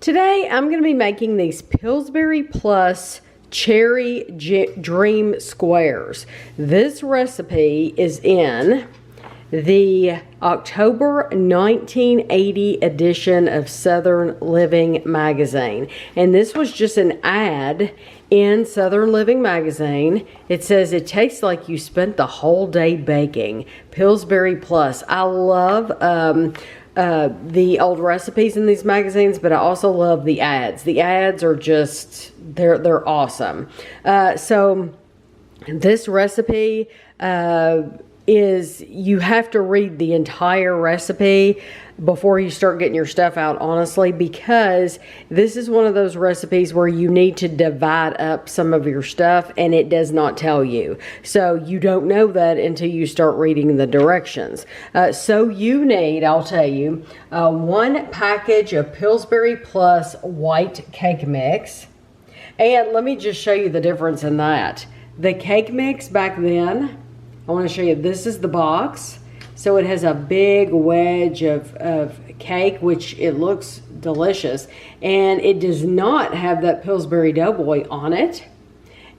Today I'm going to be making these Pillsbury Plus Cherry Dream Squares. This recipe is in the October 1980 edition of Southern Living magazine. And this was just an ad in Southern Living magazine. It says it tastes like you spent the whole day baking. Pillsbury Plus. I love the old recipes in these magazines, but I also love the ads. The ads are just, they're awesome. So this recipe is, you have to read the entire recipe before you start getting your stuff out, honestly, because this is one of those recipes where you need to divide up some of your stuff and it does not tell you. So you don't know that until you start reading the directions. So you need, I'll tell you, 1 package of Pillsbury Plus white cake mix. And let me just show you the difference in that. The cake mix back then, I want to show you, this is the box. So it has a big wedge of cake, which it looks delicious. And it does not have that Pillsbury Doughboy on it.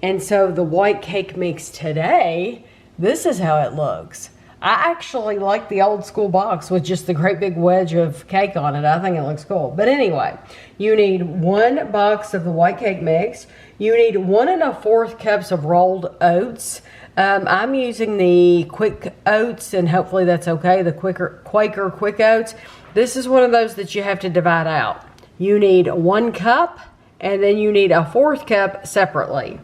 And so the white cake mix today, this is how it looks. I actually like the old school box with just the great big wedge of cake on it. I think it looks cool. But anyway, you need 1 box of the white cake mix. You need 1 1/4 cups of rolled oats. I'm using the Quick Oats, and hopefully that's okay, the Quaker Quick Oats. This is one of those that you have to divide out. You need 1 cup, and then you need 1/4 cup separately.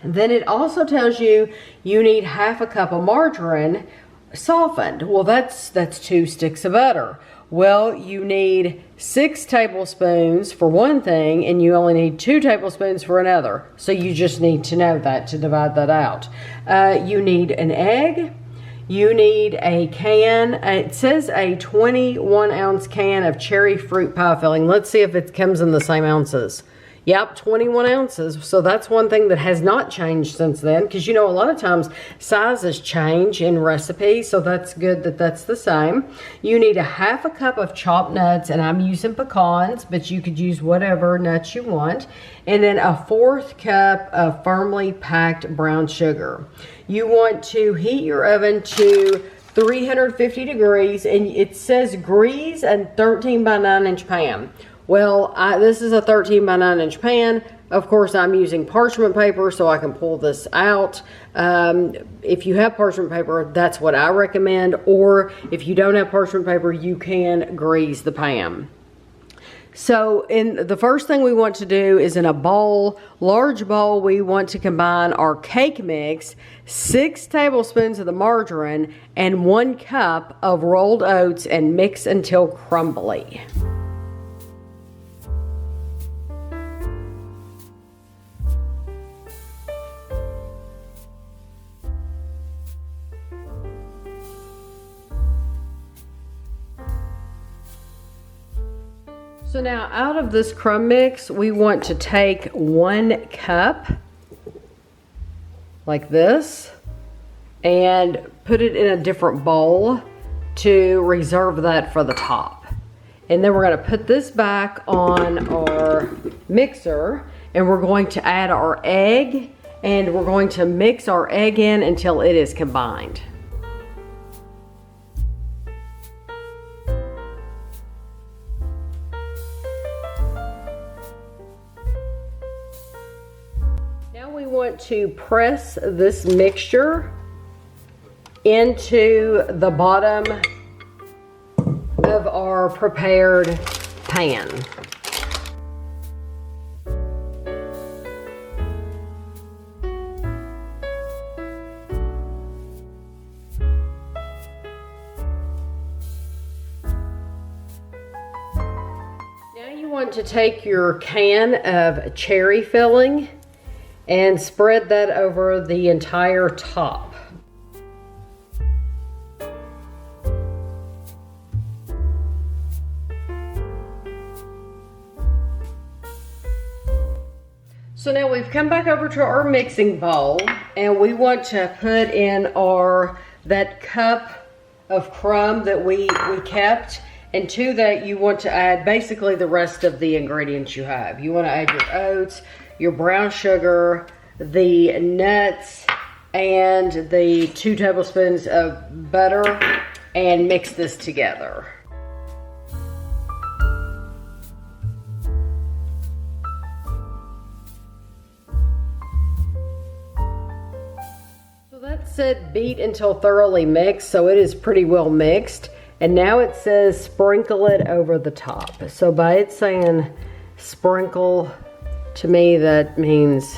And then it also tells you you need 1/2 cup of margarine softened. Well, that's 2 sticks of butter. Well, you need 6 tablespoons for one thing, and you only need 2 tablespoons for another. So you just need to know that to divide that out. You need an egg. You need a can. It says a 21-ounce can of cherry fruit pie filling. Let's see if it comes in the same ounces. Yep, 21 ounces. So that's one thing that has not changed since then, because you know a lot of times sizes change in recipes, so that's good that that's the same. You need 1/2 cup of chopped nuts, and I'm using pecans, but you could use whatever nuts you want. And then 1/4 cup of firmly packed brown sugar. You want to heat your oven to 350 degrees, and it says grease and 13 by 9 inch pan. Well, this is a 13 by 9 inch pan. Of course, I'm using parchment paper so I can pull this out. If you have parchment paper, that's what I recommend. Or if you don't have parchment paper, you can grease the pan. So the first thing we want to do is in a bowl, large bowl, we want to combine our cake mix, 6 tablespoons of the margarine, and 1 cup of rolled oats, and mix until crumbly. So now out of this crumb mix, we want to take 1 cup, like this, and put it in a different bowl to reserve that for the top. And then we're going to put this back on our mixer, and we're going to add our egg, and we're going to mix our egg in until it is combined. We want to press this mixture into the bottom of our prepared pan. Now you want to take your can of cherry filling and spread that over the entire top. So now we've come back over to our mixing bowl, and we want to put in that cup of crumb that we kept, And to that, you want to add basically the rest of the ingredients you have. You want to add your oats, your brown sugar, the nuts, and the 2 tablespoons of butter, and mix this together. So that's it, beat until thoroughly mixed, so it is pretty well mixed. And now it says sprinkle it over the top. So by it saying sprinkle, to me that means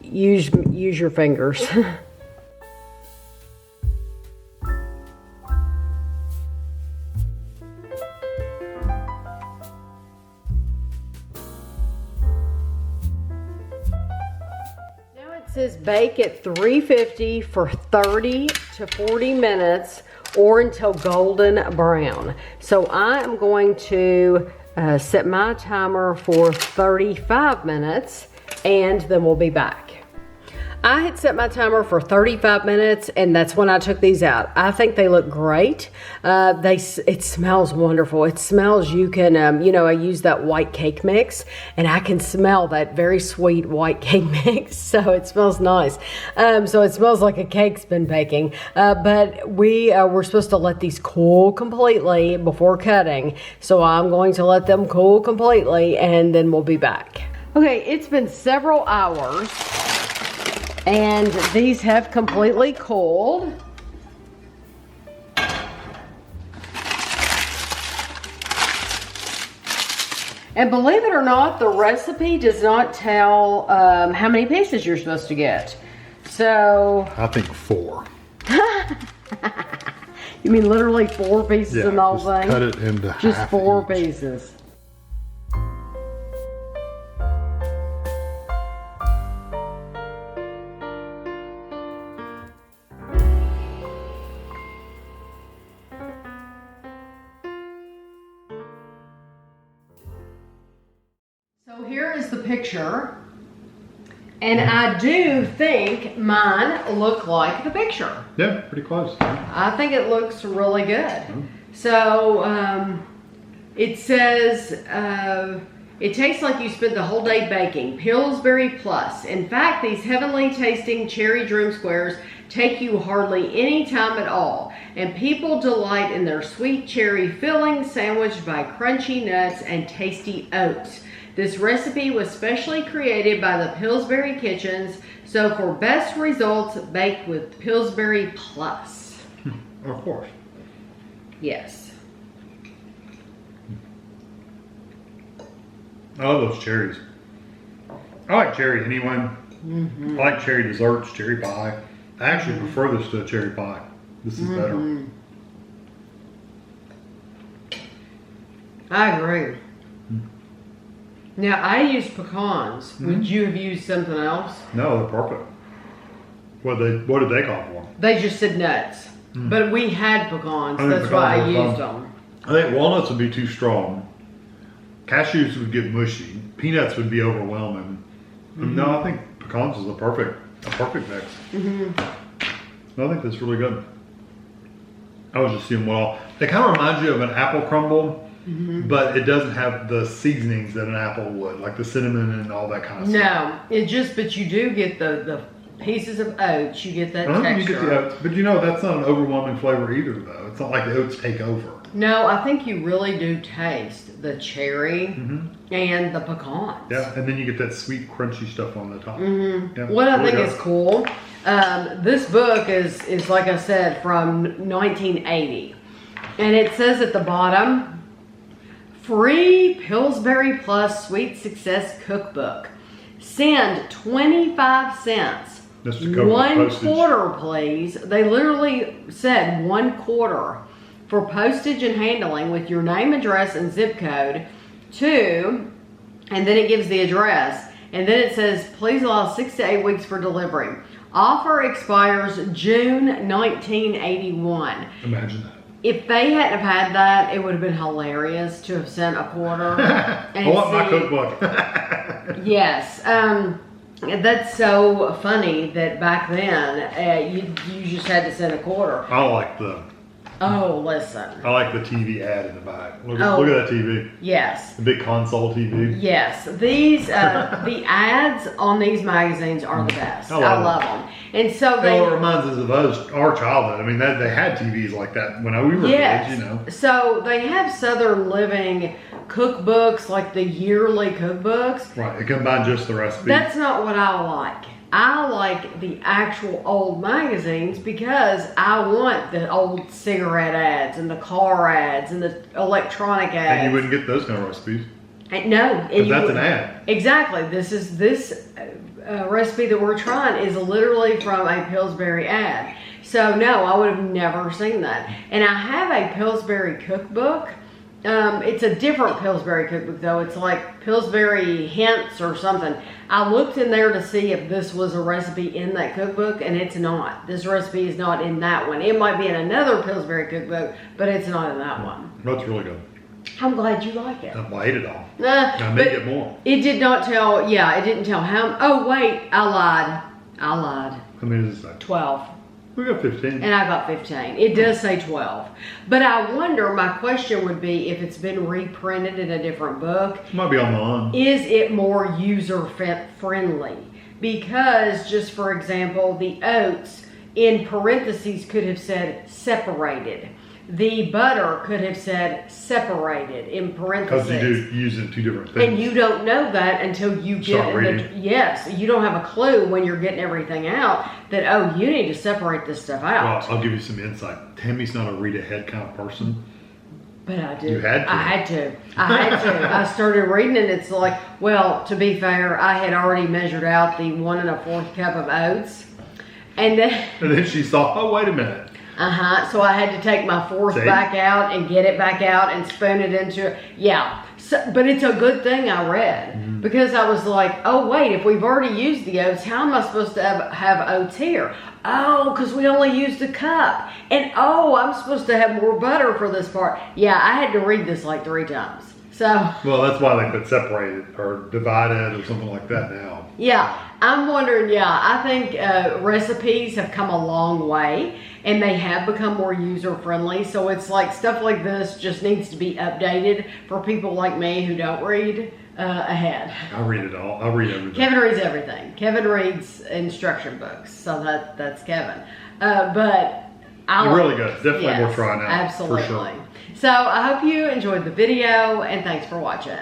use your fingers. Now it says bake at 350 for 30 to 40 minutes or until golden brown. So I am going to set my timer for 35 minutes and then we'll be back. I had set my timer for 35 minutes and that's when I took these out. I think they look great. It smells wonderful. It smells, you can, you know, I use that white cake mix and I can smell that very sweet white cake mix. So it smells nice. So it smells like a cake's been baking. But we're supposed to let these cool completely before cutting. So I'm going to let them cool completely and then we'll be back. Okay, it's been several hours. And these have completely cooled. And believe it or not, the recipe does not tell how many pieces you're supposed to get. So I think 4. You mean literally 4 pieces in the whole thing? Cut it into half. Just 4 each. pieces. So here is the picture, and I do think mine look like the picture. Yeah, pretty close. I think it looks really good. So it says it tastes like you spent the whole day baking. Pillsbury Plus. In fact, these heavenly tasting cherry dream squares take you hardly any time at all, and people delight in their sweet cherry filling sandwiched by crunchy nuts and tasty oats. This recipe was specially created by the Pillsbury Kitchens, so for best results, bake with Pillsbury Plus. Of course. Yes. I love those cherries. I like cherry anyway. I like cherry desserts, cherry pie. I actually prefer this to a cherry pie. This is better. I agree. Now, I used pecans. Would you have used something else? No, they're perfect. What did they call for? They just said nuts. But we had pecans. I think That's why I pecans are used fun. them. I think walnuts would be too strong. Cashews would get mushy. Peanuts would be overwhelming. No, I think pecans is a perfect mix. No, I think that's really good. I was just seeing they kind of remind you of an apple crumble. But it doesn't have the seasonings that an apple would, like the cinnamon and all that kind of stuff. No, but you do get the pieces of oats. You get that texture. You get the oats, but that's not an overwhelming flavor either, though. It's not like the oats take over. No, I think you really do taste the cherry and the pecans. Yeah, and then you get that sweet, crunchy stuff on the top. Yeah, what I think is cool, this book is like I said, from 1980. And it says at the bottom, free Pillsbury Plus Sweet Success Cookbook. Send 25 cents. That's to cover postage. 1/4, please. They literally said 1/4 for postage and handling with your name, address, and zip code to, and then it gives the address. And then it says, please allow 6 to 8 weeks for delivery. Offer expires June 1981. Imagine that. If they hadn't have had that, it would have been hilarious to have sent 1/4. I want my cookbook. Yes. That's so funny that back then, you just had to send 1/4. I like the Oh, listen. I like the TV ad in the back. Look Oh. at that TV. Yes. The big console TV. Yes. These, the ads on these magazines are the best. I love them. And so they. Well, it reminds us of our childhood. I mean, they had TVs like that when we were Yes. kids, you know. So they have Southern Living cookbooks, like the yearly cookbooks. Right. It combined just the recipe. That's not what I like. I like the actual old magazines because I want the old cigarette ads and the car ads and the electronic ads. And you wouldn't get those kind of recipes. No. But that's an ad. Exactly. This recipe that we're trying is literally from a Pillsbury ad. So no, I would have never seen that. And I have a Pillsbury cookbook. It's a different Pillsbury cookbook though. It's like Pillsbury Hints or something. I looked in there to see if this was a recipe in that cookbook, and it's not. This recipe is not in that one. It might be in another Pillsbury cookbook, but it's not in that one. That's really good. I'm glad you like it. I ate it all. I may get more. It did not tell, it didn't tell how. Oh, wait, I lied. How many does it say? 12. We got 15. And I got 15. It does say 12. But I wonder, my question would be, if it's been reprinted in a different book, It might be online. is it more user friendly? Because, just for example, the oats in parentheses could have said separated. The butter could have said separated in parentheses. Because you do use it in two different things. And you don't know that until you Start get reading. yes, you don't have a clue when you're getting everything out that, oh, you need to separate this stuff out. Well, I'll give you some insight. Tammy's not a read ahead kind of person. But I do. You had to. I had to. I started reading it. It's like, well, to be fair, I had already measured out the 1 1/4 cup of oats. And then she saw, oh, wait a minute. So I had to take my fourth back out and get it back out and spoon it into it. Yeah. So, but it's a good thing I read because I was like, oh, wait, if we've already used the oats, how am I supposed to have oats here? Oh, because we only used a cup. And oh, I'm supposed to have more butter for this part. Yeah, I had to read this like 3 times. So. Well, that's why they put separated or divided or something like that now. Yeah, I'm wondering, I think recipes have come a long way and they have become more user friendly. So it's like stuff like this just needs to be updated for people like me who don't read ahead. I read it all. I read everything. Kevin reads everything. Kevin reads instruction books. So that's Kevin. But You're really good. Definitely worth trying out. Absolutely. For sure. So I hope you enjoyed the video and thanks for watching.